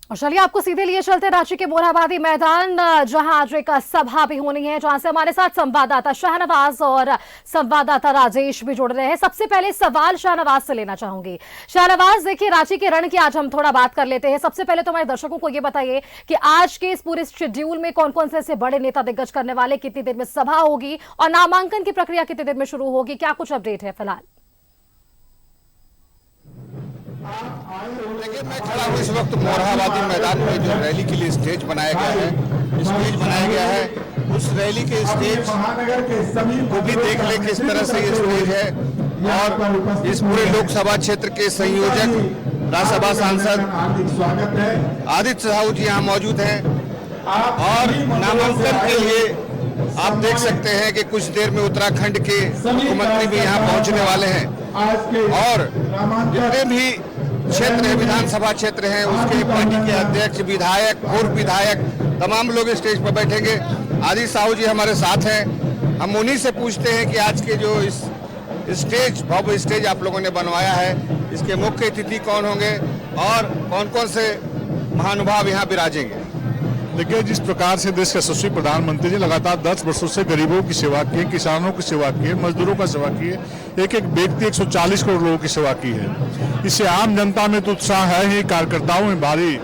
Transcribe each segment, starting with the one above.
और चलिए आपको सीधे लिए चलते रांची के मोरहाबादी मैदान, जहां आज एक सभा भी होनी है, जहां से हमारे साथ संवाददाता शाहनवाज और संवाददाता राजेश भी जुड़ रहे हैं। सबसे पहले सवाल शाहनवाज से लेना चाहूंगी। शाहनवाज, देखिए रांची के रण की आज हम थोड़ा बात कर लेते हैं। सबसे पहले तो हमारे दर्शकों को यह बताइए कि आज के इस पूरे शेड्यूल में कौन कौन से ऐसे बड़े नेता दिग्गज करने वाले, कितनी देर में सभा होगी और नामांकन की प्रक्रिया कितनी देर में शुरू होगी, क्या कुछ अपडेट है फिलहाल? देखिए, मैं खड़ा हूँ इस वक्त मोरहाबादी मैदान में, जो रैली के लिए स्टेज बनाया गया है, स्टेज बनाया गया है। उस रैली के स्टेज को भी देख ले किस तरह से ये स्टेज है। और इस पूरे लोकसभा क्षेत्र के संयोजक राज्यसभा सांसद आदित्य साहू जी यहाँ मौजूद हैं और नामांकन के लिए आप देख सकते हैं कि कुछ देर में उत्तराखंड के मुख्यमंत्री भी यहाँ पहुंचने वाले हैं। और जितने भी क्षेत्र है, विधानसभा क्षेत्र हैं, उसके पार्टी के अध्यक्ष, विधायक, पूर्व विधायक, तमाम लोग स्टेज पर बैठेंगे। आदित्य साहू जी हमारे साथ हैं। हम उन्हीं से पूछते हैं कि आज के जो इस स्टेज, भव्य स्टेज आप लोगों ने बनवाया है, इसके मुख्य अतिथि कौन होंगे और कौन कौन से महानुभाव यहाँ विराजेंगे। देखिए, जिस प्रकार से देश के यशस्वी प्रधानमंत्री जी लगातार 10 वर्षों से गरीबों की सेवा की, किसानों की सेवा की, मजदूरों का सेवा की है, एक एक व्यक्ति 140 करोड़ लोगों की सेवा की है। इससे आम जनता में तो उत्साह है ही, कार्यकर्ताओं में भारी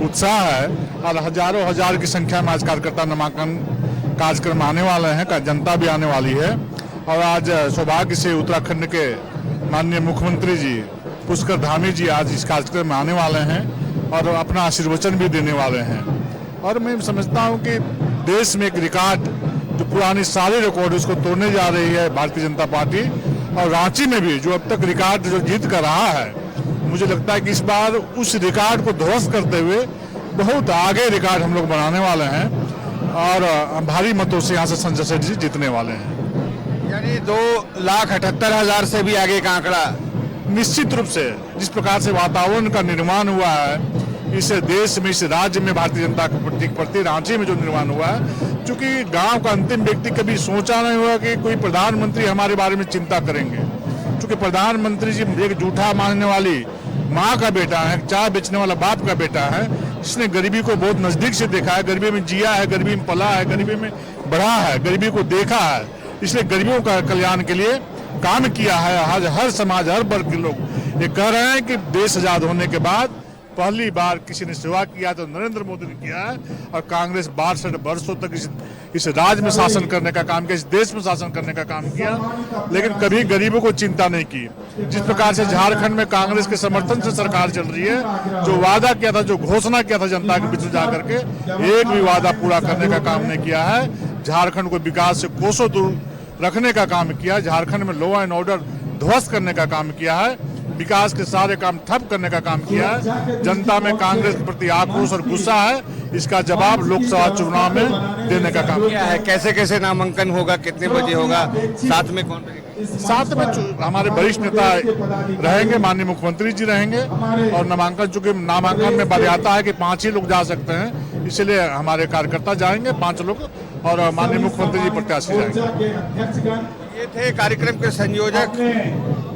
उत्साह है और हजारों हजार की संख्या में आज कार्यकर्ता नामांकन कार्यक्रम आने वाले हैं, जनता भी आने वाली है। और आज सौभाग्य से उत्तराखंड के माननीय मुख्यमंत्री जी पुष्कर धामी जी आज इस कार्यक्रम में आने वाले हैं और अपना आशीर्वचन भी देने वाले हैं। और मैं समझता हूं कि देश में एक रिकॉर्ड, जो पुरानी सारे रिकॉर्ड, उसको तोड़ने जा रही है भारतीय जनता पार्टी। और रांची में भी जो अब तक रिकॉर्ड जो जीत कर रहा है, मुझे लगता है कि इस बार उस रिकॉर्ड को ध्वस्त करते हुए बहुत आगे रिकॉर्ड हम लोग बनाने वाले हैं और भारी मतों से यहाँ से संजय सेठ जी जीतने वाले हैं। यानी 2,78,000 से भी आगे का आंकड़ा। निश्चित रूप से जिस प्रकार से वातावरण का निर्माण हुआ है इस देश में, इस राज्य में, भारतीय जनता के प्रति रांची में जो निर्माण हुआ है, क्योंकि गांव का अंतिम व्यक्ति कभी सोचा नहीं हुआ कि कोई प्रधानमंत्री हमारे बारे में चिंता करेंगे। क्योंकि प्रधानमंत्री जी एक जूठा मानने वाली माँ का बेटा है, चाय बेचने वाला बाप का बेटा है, जिसने गरीबी को बहुत नजदीक से देखा है, गरीबी में जिया है, गरीबी में पला है, गरीबी में बढ़ा है, गरीबी को देखा है, इसलिए गरीबों का कल्याण के लिए काम किया है। आज हर समाज, हर वर्ग के लोग ये कह रहे हैं कि देश आजाद होने के बाद पहली बार किसी ने सेवा किया तो नरेंद्र मोदी ने किया है। और कांग्रेस 62 वर्षों तक इस राज्य में शासन करने का काम किया, इस देश में शासन करने का काम किया, लेकिन कभी गरीबों को चिंता नहीं की। जिस प्रकार से झारखंड में कांग्रेस के समर्थन से सरकार चल रही है, जो वादा किया था, जो घोषणा किया था जनता के बीच में जाकर के, एक भी वादा पूरा करने का काम नहीं किया है। झारखंड को विकास से कोसों दूर रखने का काम किया, झारखंड में लॉ एंड ऑर्डर ध्वस्त करने का काम किया है, विकास के सारे काम ठप करने का काम किया है। जनता में कांग्रेस के प्रति आक्रोश और गुस्सा है, इसका जवाब लोकसभा चुनाव में देने का काम किया है। कैसे कैसे नामांकन होगा, कितने बजे होगा, साथ में कौन रहेगा? साथ में हमारे वरिष्ठ नेता रहेंगे, माननीय मुख्यमंत्री जी रहेंगे। और नामांकन, चूंकि नामांकन में मर्यादा है कि 5 ही लोग जा सकते हैं, इसलिए हमारे कार्यकर्ता जाएंगे 5 लोग और माननीय मुख्यमंत्री जी प्रत्याशी जाएंगे। ये थे कार्यक्रम के संयोजक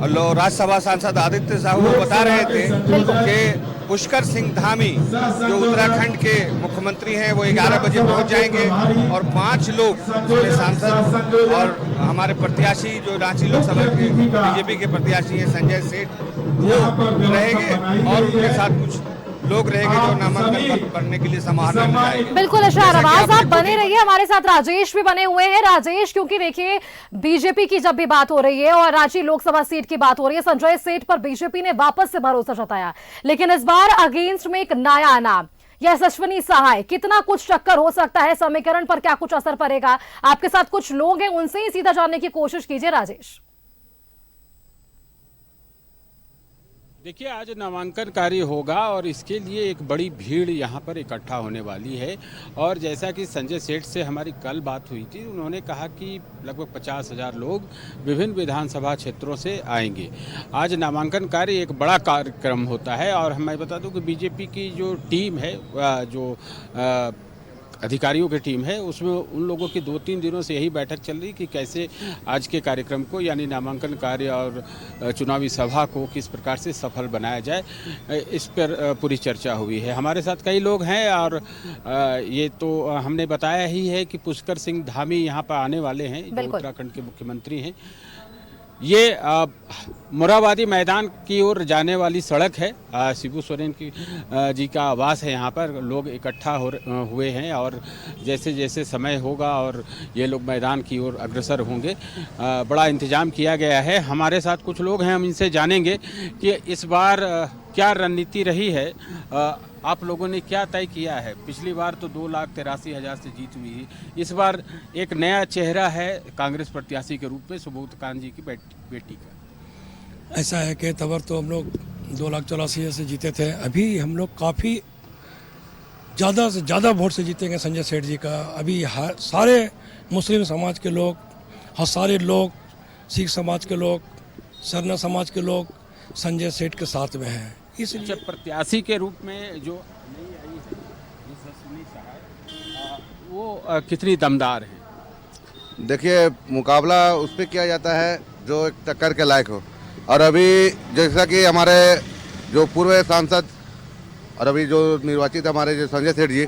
राज्यसभा सांसद आदित्य साहू बता रहे थे कि पुष्कर सिंह धामी जो उत्तराखंड के मुख्यमंत्री हैं, वो 11 बजे पहुंच जाएंगे और 5 लोग जिसमें सांसद और हमारे प्रत्याशी जो रांची लोकसभा के बीजेपी के प्रत्याशी हैं संजय सेठ, वो रहेंगे और उनके साथ कुछ लोग रहेंगे जो नामांकन भरने के लिए समाहरण में आएंगे। बिल्कुल शाहनवाज, आप बने रहिए हमारे साथ। राजेश भी बने हुए हैं। राजेश, क्योंकि देखिए बीजेपी की जब भी बात हो रही है और रांची लोकसभा सीट की बात हो रही है, संजय सेठ पर बीजेपी ने वापस से भरोसा जताया, लेकिन इस बार अगेंस्ट में एक नया नाम, यशस्विनी सहाय। कितना कुछ टक्कर हो सकता है, समीकरण पर क्या कुछ असर पड़ेगा? आपके साथ कुछ लोग हैं, उनसे ही सीधा जानने की कोशिश कीजिए राजेश। देखिए, आज नामांकन कार्य होगा और इसके लिए एक बड़ी भीड़ यहाँ पर इकट्ठा होने वाली है। और जैसा कि संजय सेठ से हमारी कल बात हुई थी, उन्होंने कहा कि लगभग 50,000 लोग विभिन्न विधानसभा क्षेत्रों से आएंगे। आज नामांकन कार्य एक बड़ा कार्यक्रम होता है और मैं बता दूं कि बीजेपी की जो टीम है, जो अधिकारियों की टीम है, उसमें उन लोगों की 2-3 दिनों से यही बैठक चल रही कि कैसे आज के कार्यक्रम को यानी नामांकन कार्य और चुनावी सभा को किस प्रकार से सफल बनाया जाए, इस पर पूरी चर्चा हुई है। हमारे साथ कई लोग हैं और ये तो हमने बताया ही है कि पुष्कर सिंह धामी यहाँ पर आने वाले हैं, जो उत्तराखंड के मुख्यमंत्री हैं। ये मोरहाबादी मैदान की ओर जाने वाली सड़क है। शिबू सोरेन जी का आवास है, यहाँ पर लोग इकट्ठा हुए हैं और जैसे जैसे समय होगा और ये लोग मैदान की ओर अग्रसर होंगे, बड़ा इंतजाम किया गया है। हमारे साथ कुछ लोग हैं, हम इनसे जानेंगे कि इस बार क्या रणनीति रही है, आप लोगों ने क्या तय किया है। पिछली बार तो 2,83,000 से जीत हुई है, इस बार एक नया चेहरा है कांग्रेस प्रत्याशी के रूप में सुबोध कांत जी की बेटी का। ऐसा है कि तबर तो हम लोग 2,84,000 से जीते थे, अभी हम लोग काफ़ी ज़्यादा से ज़्यादा वोट से जीतेंगे संजय सेठ जी का। अभी सारे मुस्लिम समाज के लोग, सारे लोग, सिख समाज के लोग, सरना समाज के लोग संजय सेठ के साथ में हैं। इसलिए प्रत्याशी के रूप में जो नई आई है यशस्विनी सहाय, वो कितनी दमदार है? देखिए, मुकाबला उस पर किया जाता है जो एक टक्कर के लायक हो। और अभी जैसा कि हमारे जो पूर्व सांसद और अभी जो निर्वाचित हमारे जो संजय सेठ जी,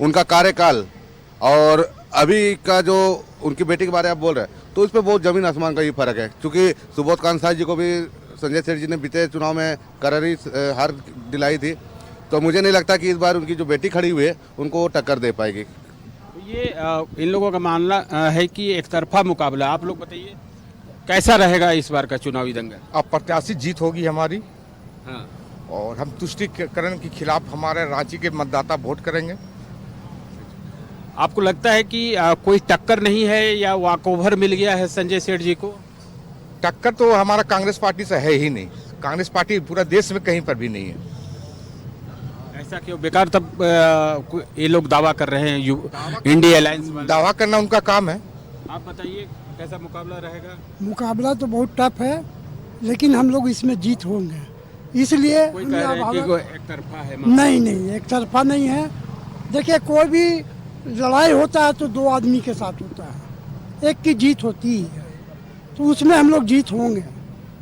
उनका कार्यकाल और अभी का जो उनकी बेटी के बारे में आप बोल रहे हैं, तो इस पर बहुत ज़मीन आसमान का ही फर्क है। क्योंकि सुबोध कांत साहब जी को भी संजय सेठ जी ने बीते चुनाव में करारी हार दिलाई थी, तो मुझे नहीं लगता कि इस बार उनकी जो बेटी खड़ी हुई है उनको वो टक्कर दे पाएगी। ये इन लोगों का मानना है कि एक तरफा मुकाबला। आप लोग बताइए कैसा रहेगा इस बार का चुनावी दंगल? अब प्रत्याशी जीत होगी हमारी। हाँ। और हम तुष्टिकरण के खिलाफ हमारे रांची के मतदाता वोट करेंगे। आपको लगता है कि कोई टक्कर नहीं है या वॉकओवर मिल गया है संजय सेठ जी को? टक्कर तो हमारा कांग्रेस पार्टी से है ही नहीं। कांग्रेस पार्टी पूरा देश में कहीं पर भी नहीं है। ऐसा क्यों? बेकार तब ये लोग दावा कर रहे हैं इंडिया अलायंस वाले। दावा करना उनका काम है। आप बताइए कैसा मुकाबला रहेगा? मुकाबला तो बहुत टफ है, लेकिन हम लोग इसमें जीत होंगे, इसलिए कोई कह रहे हैं कि कोई एक तरफा है। नहीं, एक तरफा नहीं है। देखिए, कोई भी लड़ाई होता है तो दो आदमी के साथ होता है, एक की जीत होती है, तो उसमें हम लोग जीत होंगे।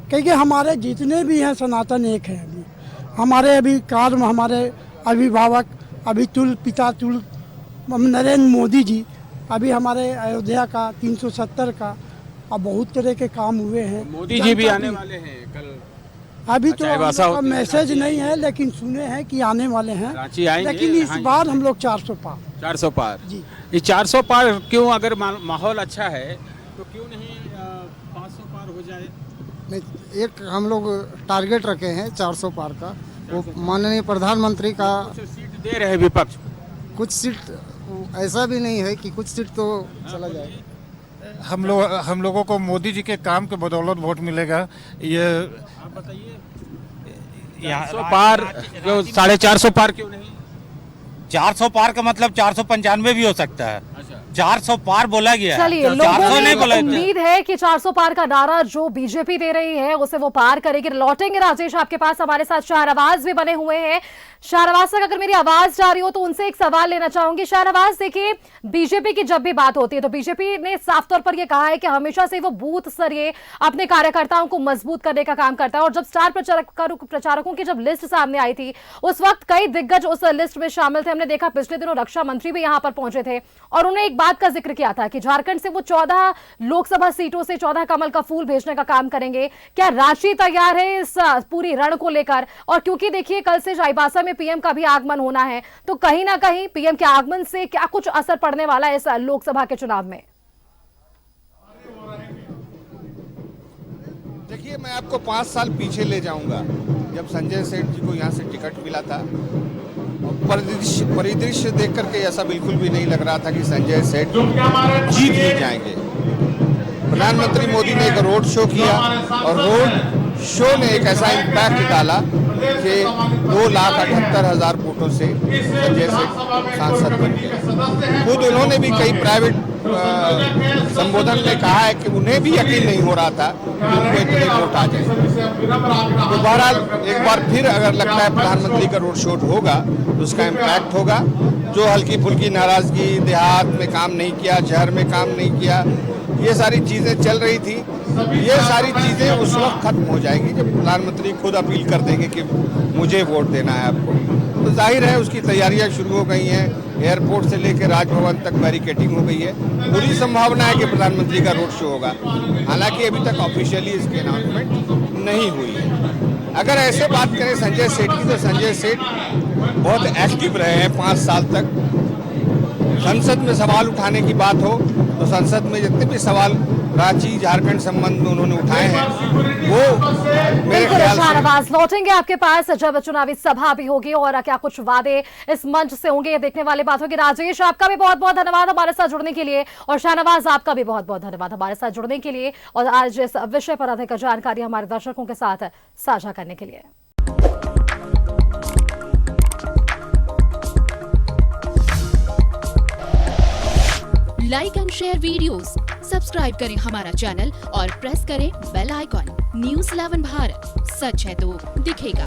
क्योंकि हमारे जितने भी हैं सनातन एक है। अभी हमारे कार्य हमारे अभिभावक पिता नरेंद्र मोदी जी, अभी हमारे अयोध्या का 370 का, अब बहुत तरह के काम हुए हैं। मोदी जी भी आने वाले हैं कल। अभी तो मैसेज नहीं है, लेकिन सुने हैं कि आने वाले हैं। रांची आएंगे, लेकिन इस बार हम लोग 400 पार। 400 पार जी। ये 400 पार क्यों? अगर माहौल अच्छा है तो क्यों नहीं 500 पार हो जाए? नहीं, एक हम लोग टारगेट रखे हैं 400 पार का। वो माननीय प्रधानमंत्री का कुछ सीट दे रहे विपक्ष, कुछ सीट ऐसा भी नहीं है कि कुछ सीट तो चला जाए। हम लोगों को मोदी जी के काम के बदौलत वोट मिलेगा। ये आप बताइए 400 पार क्यों? 450 पार क्यों नहीं? 400 पार का मतलब 495 भी हो सकता है। 400 पार बोला गया है। चलिए, 400 नहीं बोला। उम्मीद है कि 400 पार का नारा जो बीजेपी दे रही है उसे वो पार करेगी। लौटेंगे राजेश आपके पास, हमारे साथ शाहनवाज भी बने हुए हैं। शाहनवाज तक अगर मेरी आवाज जा रही हो तो उनसे एक सवाल लेना चाहूंगी। शाहनवाज, देखिए, बीजेपी की जब भी बात होती है तो बीजेपी ने साफ तौर पर यह कहा है कि हमेशा से वो बूथ स्तरीय अपने कार्यकर्ताओं को मजबूत करने का काम करता है। और जब स्टार प्रचारकों की जब लिस्ट सामने आई थी उस वक्त कई दिग्गज उस लिस्ट में शामिल थे। हमने देखा पिछले दिनों रक्षा मंत्री भी यहां पर पहुंचे थे और उन्होंने एक बात का जिक्र किया था कि झारखंड से वो 14 लोकसभा सीटों से 14 कमल का फूल भेजने का काम करेंगे। क्या रांची तैयार है इस पूरी रण को लेकर? और क्योंकि देखिए, कल से चाईबासा में पीएम का भी आगमन होना है, तो कहीं ना कहीं पीएम के आगमन से क्या कुछ असर पड़ने वाला है इस लोकसभा के चुनाव में? देखिए, मैं आपको 5 साल पीछे ले जाऊंगा, जब संजय सेठ जी को यहाँ से टिकट मिला था। परिदृश्य देख करके ऐसा बिल्कुल भी नहीं लग रहा था कि संजय सेठ जीत ही जाएंगे। प्रधानमंत्री मोदी ने एक रोड शो किया और रोड शो ने एक ऐसा इम्पैक्ट डाला कि 2,78,000 वोटों से संजय सेठ सांसद बन गए। खुद उन्होंने भी कई प्राइवेट संबोधन में कहा है कि उन्हें भी यकीन नहीं हो रहा था कि उनको इतनी वोट आ जाए। तो बहरहाल एक बार फिर अगर लगता है प्रधानमंत्री का रोड शो होगा तो उसका इम्पैक्ट होगा। जो हल्की फुल्की नाराजगी, देहात में काम नहीं किया, शहर में काम नहीं किया, ये सारी चीजें चल रही थी, ये सारी चीजें उस वक्त खत्म हो जाएंगी जब प्रधानमंत्री खुद अपील कर देंगे कि मुझे वोट देना है आपको। तो जाहिर है उसकी तैयारियां शुरू हो गई हैं। एयरपोर्ट से लेकर राजभवन तक बैरिकेडिंग हो गई है। पूरी संभावना है कि प्रधानमंत्री का रोड शो होगा। हालांकि अभी तक ऑफिशियली इसकी अनाउंसमेंट नहीं हुई है। अगर ऐसे बात करें संजय सेठ की, तो संजय सेठ बहुत एक्टिव रहे हैं 5 साल तक। संसद में सवाल उठाने की बात हो तो संसद में जितने भी सवाल रांची झारखंड संबंध में उन्होंने उठाए हैं वो मेरे ख्याल से शाहनवाज लौटेंगे आपके पास जब चुनावी सभा भी होगी और क्या कुछ वादे इस मंच से होंगे, ये देखने वाली बात होगी। राजेश, आपका भी बहुत बहुत धन्यवाद हमारे साथ जुड़ने के लिए, और शाहनवाज आपका भी बहुत बहुत धन्यवाद हमारे साथ जुड़ने के लिए और आज इस विषय पर अधिक जानकारी हमारे दर्शकों के साथ साझा करने के लिए। Like and share videos, subscribe करें हमारा चैनल और प्रेस करें बेल आइकॉन। न्यूज़ 11 भारत, सच है तो दिखेगा।